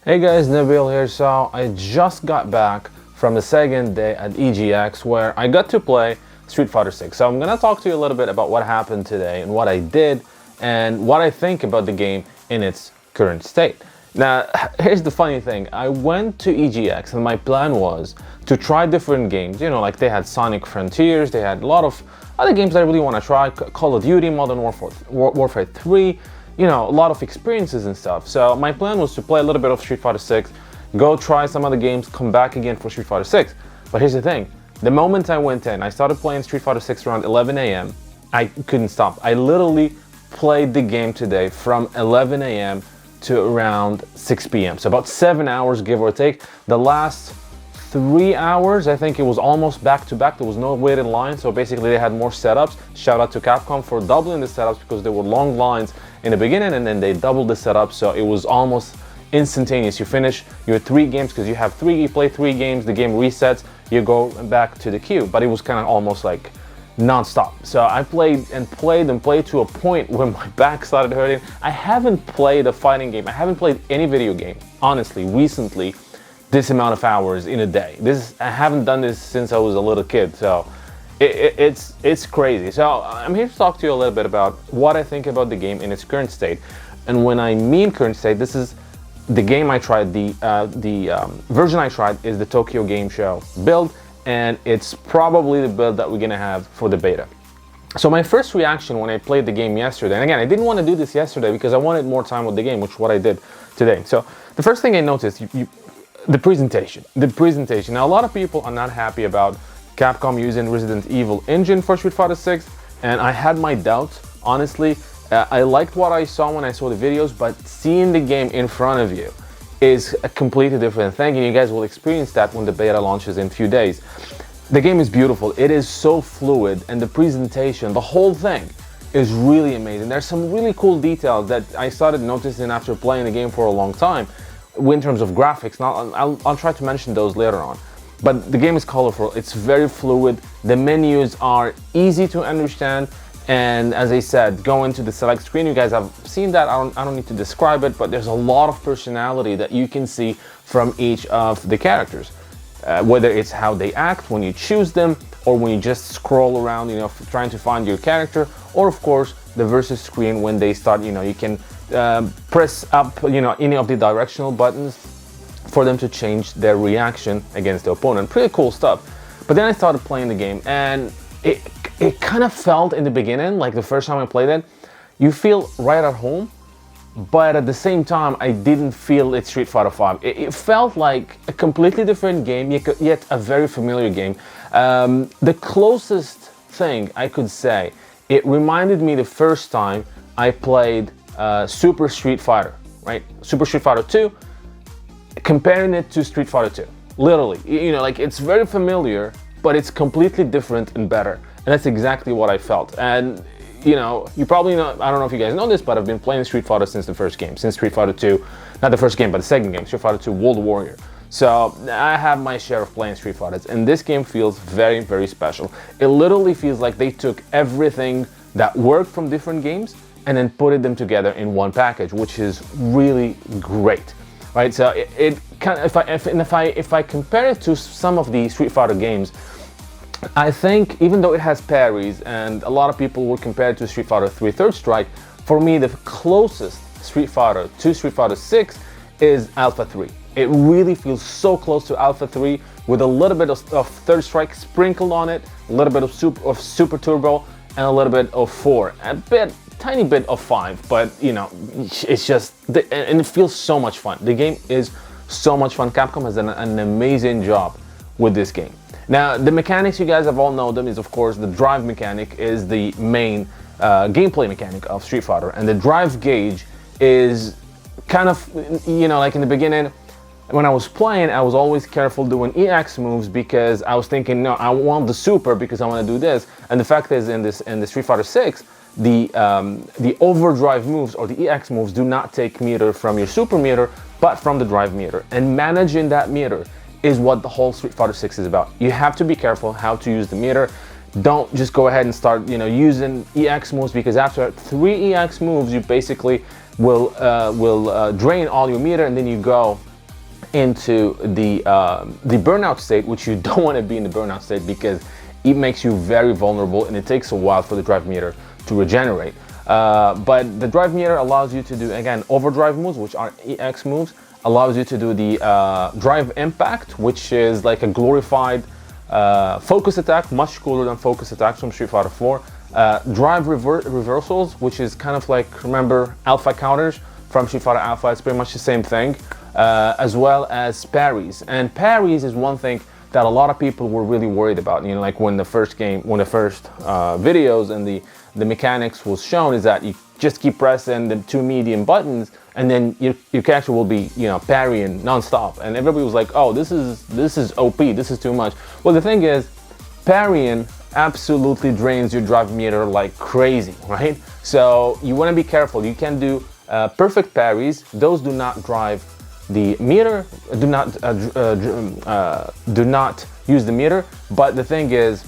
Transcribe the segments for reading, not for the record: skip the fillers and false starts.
Hey guys, Nabil here. So I just got back from the second day at EGX where I got to play Street Fighter 6. So I'm gonna talk to you a little bit about what happened today and what I did and what I think about the game in its current state. Now, here's the funny thing. I went to EGX and my plan was to try different games. You know, like they had Sonic Frontiers, they had a lot of other games that I really want to try, Call of Duty, Modern Warfare 3, you know, a lot of experiences and stuff. So my plan was to play a little bit of Street Fighter 6, go try some other games, come back again for Street Fighter 6. But here's the thing. The moment I went in, I started playing Street Fighter 6 around 11 a.m. I couldn't stop. I literally played the game today from 11 a.m. to around 6 p.m. So about 7 hours, give or take. The last 3 hours, I think it was almost back to back. There was no waiting line, so basically they had more setups. Shout out to Capcom for doubling the setups because there were long lines in the beginning and then they doubled the setup, so it was almost instantaneous. You finish your 3 games because you play 3 games, the game resets, you go back to the queue. But it was kind of almost like non-stop. So I played to a point where my back started hurting. I haven't played a fighting game. I haven't played any video game, honestly, recently, this amount of hours in a day. I haven't done this since I was a little kid, so it's crazy. So I'm here to talk to you a little bit about what I think about the game in its current state. And when I mean current state, this is the game I tried, the version I tried is the Tokyo Game Show build, and it's probably the build that we're gonna have for the beta. So my first reaction when I played the game yesterday, and again, I didn't want to do this yesterday because I wanted more time with the game, which is what I did today. So the first thing I noticed, the presentation. Now, a lot of people are not happy about Capcom using Resident Evil engine for Street Fighter 6, and I had my doubts, honestly. I liked what I saw when I saw the videos, but seeing the game in front of you is a completely different thing, and you guys will experience that when the beta launches in a few days. The game is beautiful. It is so fluid, and the presentation, the whole thing is really amazing. There's some really cool details that I started noticing after playing the game for a long time in terms of graphics. Now, I'll try to mention those later on. But the game is colorful, it's very fluid, the menus are easy to understand, and as I said, go into the select screen. You guys have seen that, I don't need to describe it, but there's a lot of personality that you can see from each of the characters. Whether it's how they act when you choose them, or when you just scroll around, you know, trying to find your character, or of course, the versus screen when they start, you know, you can press up, you know, any of the directional buttons for them to change their reaction against the opponent. Pretty cool stuff. But then I started playing the game, and it kind of felt in the beginning, like the first time I played it, you feel right at home, but at the same time, I didn't feel it's Street Fighter 5. It felt like a completely different game, yet a very familiar game. The closest thing I could say, it reminded me the first time I played Super Street Fighter, right? Super Street Fighter 2, comparing it to Street Fighter 2. Literally, you know, like it's very familiar, but it's completely different and better. And that's exactly what I felt. And you know, you probably know, I don't know if you guys know this, but I've been playing Street Fighter since the first game, since Street Fighter 2, not the first game, but the second game, Street Fighter 2 World Warrior. So I have my share of playing Street Fighters, and this game feels very, very special. It literally feels like they took everything that worked from different games and then put them together in one package, which is really great, right? So it kind of, if I compare it to some of the Street Fighter games, I think even though it has parries and a lot of people would compare it to Street Fighter 3 Third Strike, for me the closest Street Fighter to Street Fighter 6 is Alpha 3. It really feels so close to Alpha 3 with a little bit of Third Strike sprinkled on it, a little bit of Super Turbo, and a little bit of 4, tiny bit of 5, but you know, it's just, and it feels so much fun. The game is so much fun. Capcom has done an amazing job with this game. Now, the mechanics, you guys have all known them, is of course the drive mechanic is the main gameplay mechanic of Street Fighter, and the drive gauge is kind of, you know, like in the beginning, when I was playing, I was always careful doing EX moves because I was thinking, no, I want the super because I want to do this. And the fact is, in the Street Fighter 6, the overdrive moves or the EX moves do not take meter from your super meter, but from the drive meter. And managing that meter is what the whole Street Fighter 6 is about. You have to be careful how to use the meter. Don't just go ahead and start, you know, using EX moves, because after 3 EX moves, you basically will drain all your meter, and then you go into the burnout state, which you don't want to be in the burnout state because it makes you very vulnerable and it takes a while for the drive meter to regenerate. But the drive meter allows you to do, again, overdrive moves, which are EX moves, allows you to do the drive impact, which is like a glorified focus attack, much cooler than focus attacks from Street Fighter 4. Drive reversals, which is kind of like, remember, alpha counters from Street Fighter Alpha. It's pretty much the same thing, as well as parries. And parries is one thing that a lot of people were really worried about. You know, like when the first videos and the mechanics was shown, is that you just keep pressing the two medium buttons and then your character will be, you know, parrying non-stop. And everybody was like, oh, this is OP, this is too much. Well, the thing is, parrying absolutely drains your drive meter like crazy, right? So you want to be careful. You can do perfect parries. Those do not drive the meter, do not use the meter. But the thing is,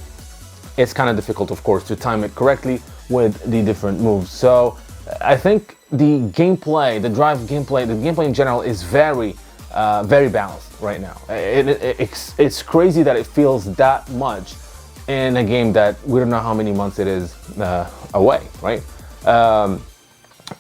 it's kind of difficult, of course, to time it correctly with the different moves. So I think the gameplay, the gameplay in general is very balanced right now. It's crazy that it feels that much in a game that we don't know how many months it is away, right?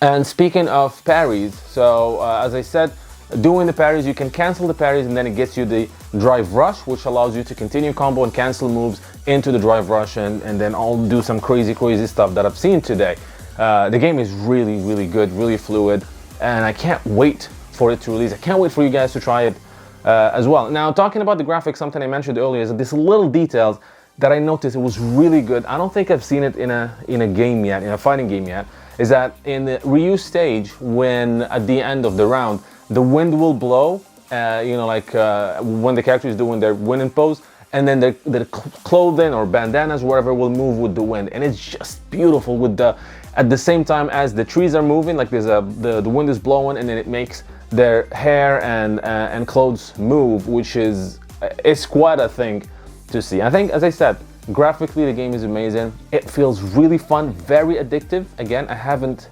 And speaking of parries, so as I said, doing the parries, you can cancel the parries and then it gets you the drive rush, which allows you to continue combo and cancel moves into the drive rush and then I'll do some crazy stuff that I've seen today. The game is really good, really fluid, and I can't wait for it to release. I can't wait for you guys to try it as well. Now, talking about the graphics, something I mentioned earlier is that these little details that I noticed, it was really good. I don't think I've seen it in a game yet, in a fighting game yet, is that in the Ryu stage, when at the end of the round, the wind will blow, you know, like when the character is doing their winning pose, and then their clothing or bandanas, whatever, will move with the wind. And it's just beautiful with at the same time as the trees are moving, like there's the wind is blowing and then it makes their hair and clothes move, which is, it's quite a thing to see. I think, as I said, graphically the game is amazing. It feels really fun, very addictive. Again, I haven't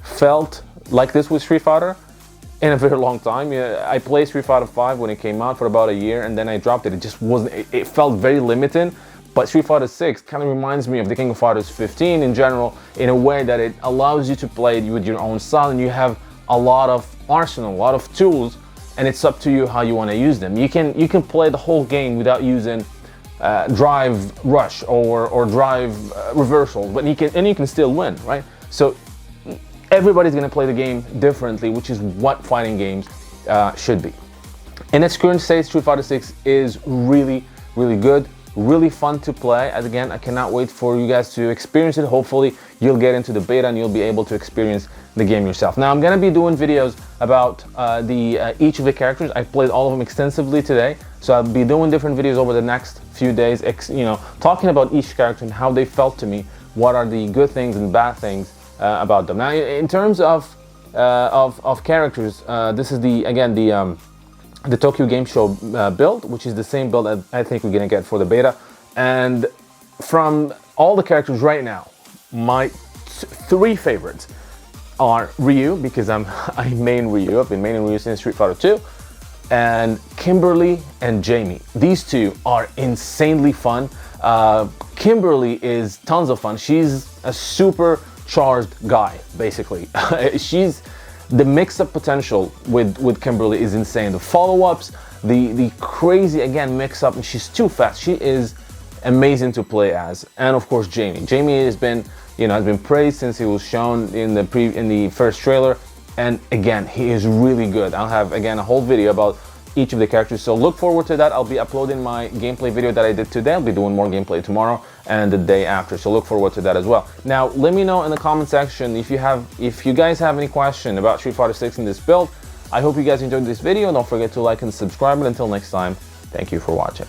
felt like this with Street Fighter in a very long time. Yeah, I played Street Fighter 5 when it came out for about a year and then I dropped it. It just wasn't, it felt very limiting. But Street Fighter 6 kind of reminds me of the King of Fighters 15 in general, in a way that it allows you to play it with your own style and you have a lot of arsenal, a lot of tools, and it's up to you how you want to use them. You can play the whole game without using drive rush or drive reversal, but you can still win, right? So everybody's going to play the game differently, which is what fighting games should be. In its current state, Street Fighter 6 is really good, really fun to play. And again, I cannot wait for you guys to experience it. Hopefully you'll get into the beta and you'll be able to experience the game yourself. Now I'm going to be doing videos about each of the characters. I played all of them extensively today, so I'll be doing different videos over the next few days, you know, talking about each character and how they felt to me, what are the good things and bad things about them. Now, in terms of characters, this is the Tokyo Game Show build, which is the same build that I think we're gonna get for the beta. And from all the characters right now, my three favorites are Ryu, because I main Ryu. I've been maining Ryu since Street Fighter 2, and Kimberly and Jamie. These two are insanely fun. Kimberly is tons of fun. She's a supercharged guy, basically. The mix-up potential with Kimberly is insane. The follow-ups, the crazy, again, mix-up, and she's too fast. She is amazing to play as. And of course, Jamie. Jamie has been praised since he was shown in the first trailer. And again, he is really good. I'll have, again, a whole video about each of the characters, so look forward to that. I'll be uploading my gameplay video that I did today. I'll be doing more gameplay tomorrow and the day after, so look forward to that as well. Now, let me know in the comment section if you guys have any question about Street Fighter 6 in this build. I hope you guys enjoyed this video. Don't forget to like and subscribe, and until next time, thank you for watching.